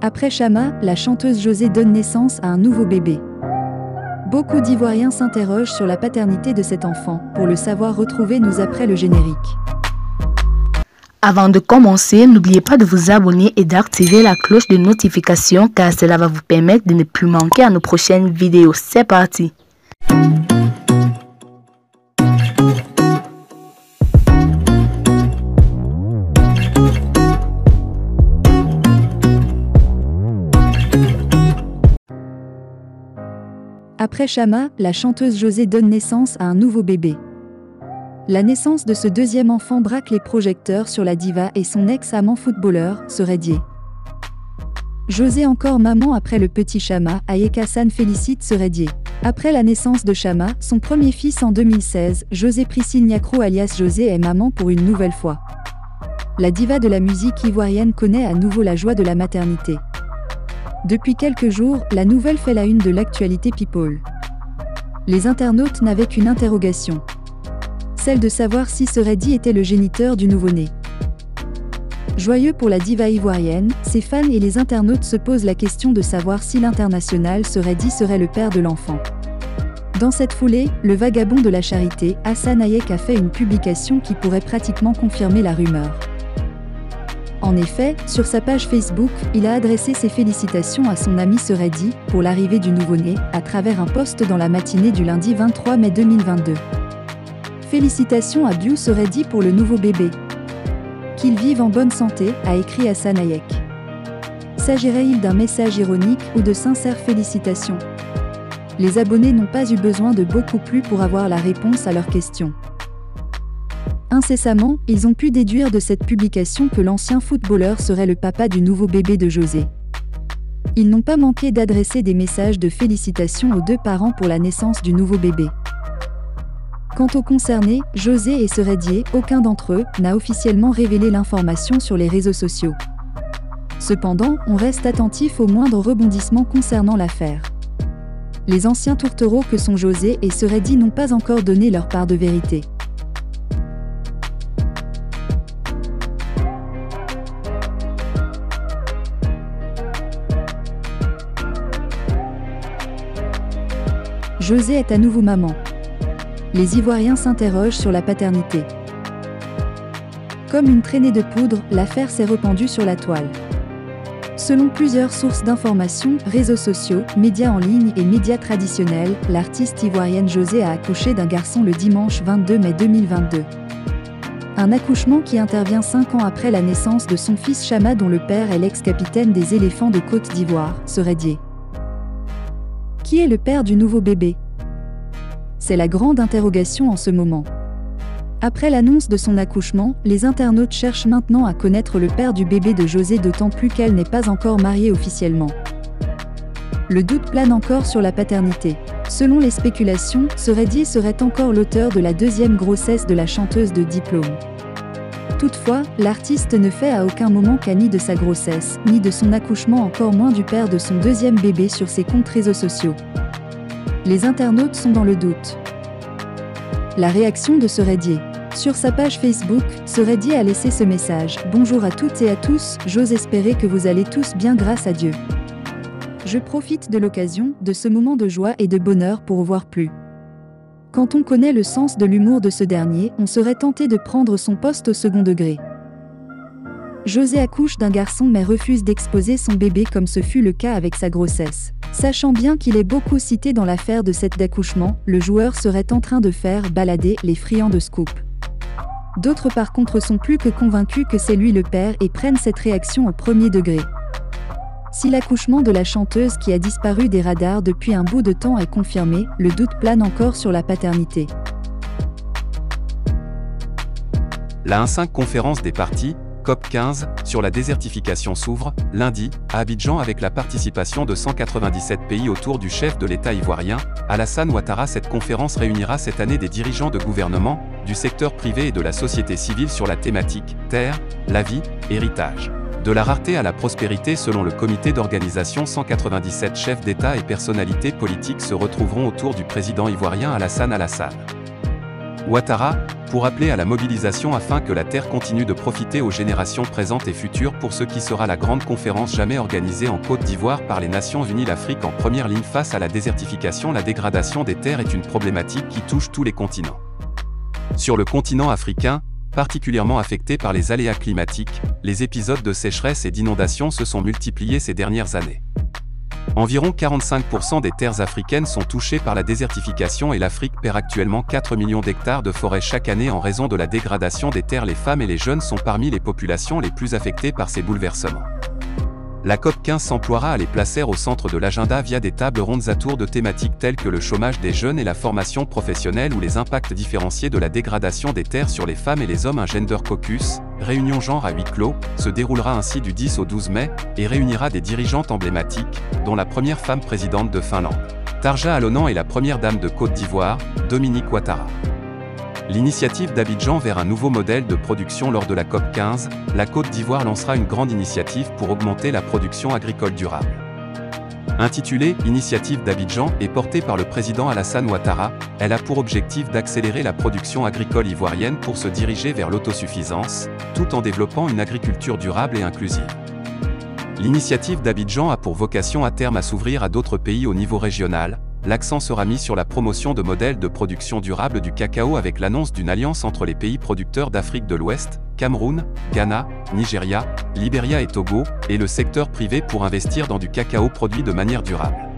Après Chama, la chanteuse José donne naissance à un nouveau bébé. Beaucoup d'Ivoiriens s'interrogent sur la paternité de cet enfant. Pour le savoir, retrouvez-nous après le générique. Avant de commencer, n'oubliez pas de vous abonner et d'activer la cloche de notification car cela va vous permettre de ne plus manquer à nos prochaines vidéos. C'est parti! Après Chama, la chanteuse José donne naissance à un nouveau bébé. La naissance de ce deuxième enfant braque les projecteurs sur la diva et son ex-amant footballeur, Serai Dié. José encore maman après le petit Chama, Ayek Hassan félicite Serai Dié. Après la naissance de Chama, son premier fils en 2016, José Priscille Niakrou alias José est maman pour une nouvelle fois. La diva de la musique ivoirienne connaît à nouveau la joie de la maternité. Depuis quelques jours, la nouvelle fait la une de l'actualité People. Les internautes n'avaient qu'une interrogation. Celle de savoir si Serai Dié était le géniteur du nouveau-né. Joyeux pour la diva ivoirienne, ses fans et les internautes se posent la question de savoir si l'international Serai Dié serait le père de l'enfant. Dans cette foulée, le vagabond de la charité, Hassan Ayek a fait une publication qui pourrait pratiquement confirmer la rumeur. En effet, sur sa page Facebook, il a adressé ses félicitations à son ami Serai Dié pour l'arrivée du nouveau-né, à travers un post dans la matinée du lundi 23 mai 2022. Félicitations à Biou Serai Dié pour le nouveau bébé. Qu'il vive en bonne santé, a écrit Hassan Ayek. S'agirait-il d'un message ironique ou de sincères félicitations? Les abonnés n'ont pas eu besoin de beaucoup plus pour avoir la réponse à leurs questions. Incessamment, ils ont pu déduire de cette publication que l'ancien footballeur serait le papa du nouveau bébé de José. Ils n'ont pas manqué d'adresser des messages de félicitations aux deux parents pour la naissance du nouveau bébé. Quant aux concernés, José et Serai Dié, aucun d'entre eux n'a officiellement révélé l'information sur les réseaux sociaux. Cependant, on reste attentif aux moindres rebondissements concernant l'affaire. Les anciens tourtereaux que sont José et Serai Dié n'ont pas encore donné leur part de vérité. José est à nouveau maman. Les Ivoiriens s'interrogent sur la paternité. Comme une traînée de poudre, l'affaire s'est répandue sur la toile. Selon plusieurs sources d'informations, réseaux sociaux, médias en ligne et médias traditionnels, l'artiste ivoirienne José a accouché d'un garçon le dimanche 22 mai 2022. Un accouchement qui intervient 5 ans après la naissance de son fils Chama dont le père est l'ex-capitaine des éléphants de Côte d'Ivoire, Serai Dié. Qui est le père du nouveau bébé? C'est la grande interrogation en ce moment. Après l'annonce de son accouchement, les internautes cherchent maintenant à connaître le père du bébé de José, d'autant plus qu'elle n'est pas encore mariée officiellement. Le doute plane encore sur la paternité. Selon les spéculations, Serai Dié serait encore l'auteur de la deuxième grossesse de la chanteuse de Diplôme. Toutefois, l'artiste ne fait à aucun moment cas ni de sa grossesse, ni de son accouchement, encore moins du père de son deuxième bébé sur ses comptes réseaux sociaux. Les internautes sont dans le doute. La réaction de Serai Dié. Sur sa page Facebook, Serai Dié a laissé ce message. Bonjour à toutes et à tous, j'ose espérer que vous allez tous bien grâce à Dieu. Je profite de l'occasion, de ce moment de joie et de bonheur pour voir plus. Quand on connaît le sens de l'humour de ce dernier, on serait tenté de prendre son poste au second degré. José accouche d'un garçon mais refuse d'exposer son bébé comme ce fut le cas avec sa grossesse. Sachant bien qu'il est beaucoup cité dans l'affaire de cet accouchement, le joueur serait en train de faire balader les friands de scoop. D'autres par contre sont plus que convaincus que c'est lui le père et prennent cette réaction au premier degré. Si l'accouchement de la chanteuse qui a disparu des radars depuis un bout de temps est confirmé, le doute plane encore sur la paternité. La 1/5 conférence des parties, COP15, sur la désertification s'ouvre, lundi, à Abidjan avec la participation de 197 pays autour du chef de l'État ivoirien, Alassane Ouattara. Cette conférence réunira cette année des dirigeants de gouvernement, du secteur privé et de la société civile sur la thématique « Terre, la vie, héritage ». De la rareté à la prospérité. Selon le comité d'organisation, 197 chefs d'État et personnalités politiques se retrouveront autour du président ivoirien Alassane. Ouattara, pour appeler à la mobilisation afin que la terre continue de profiter aux générations présentes et futures pour ce qui sera la grande conférence jamais organisée en Côte d'Ivoire par les Nations Unies. L'Afrique en première ligne face à la désertification. La dégradation des terres est une problématique qui touche tous les continents. Sur le continent africain, particulièrement affecté par les aléas climatiques, les épisodes de sécheresse et d'inondation se sont multipliés ces dernières années. Environ 45% des terres africaines sont touchées par la désertification et l'Afrique perd actuellement 4 millions d'hectares de forêt chaque année en raison de la dégradation des terres. Les femmes et les jeunes sont parmi les populations les plus affectées par ces bouleversements. La COP15 s'emploiera à les placer au centre de l'agenda via des tables rondes à tour de thématiques telles que le chômage des jeunes et la formation professionnelle ou les impacts différenciés de la dégradation des terres sur les femmes et les hommes. Un Gender Caucus, réunion genre à huis clos, se déroulera ainsi du 10 au 12 mai et réunira des dirigeantes emblématiques, dont la première femme présidente de Finlande, Tarja Halonen, et la première dame de Côte d'Ivoire, Dominique Ouattara. L'initiative d'Abidjan vers un nouveau modèle de production. Lors de la COP15, la Côte d'Ivoire lancera une grande initiative pour augmenter la production agricole durable. Intitulée « Initiative d'Abidjan » et portée par le président Alassane Ouattara, elle a pour objectif d'accélérer la production agricole ivoirienne pour se diriger vers l'autosuffisance, tout en développant une agriculture durable et inclusive. L'initiative d'Abidjan a pour vocation à terme à s'ouvrir à d'autres pays au niveau régional. L'accent sera mis sur la promotion de modèles de production durable du cacao avec l'annonce d'une alliance entre les pays producteurs d'Afrique de l'Ouest, Cameroun, Ghana, Nigeria, Libéria et Togo, et le secteur privé pour investir dans du cacao produit de manière durable.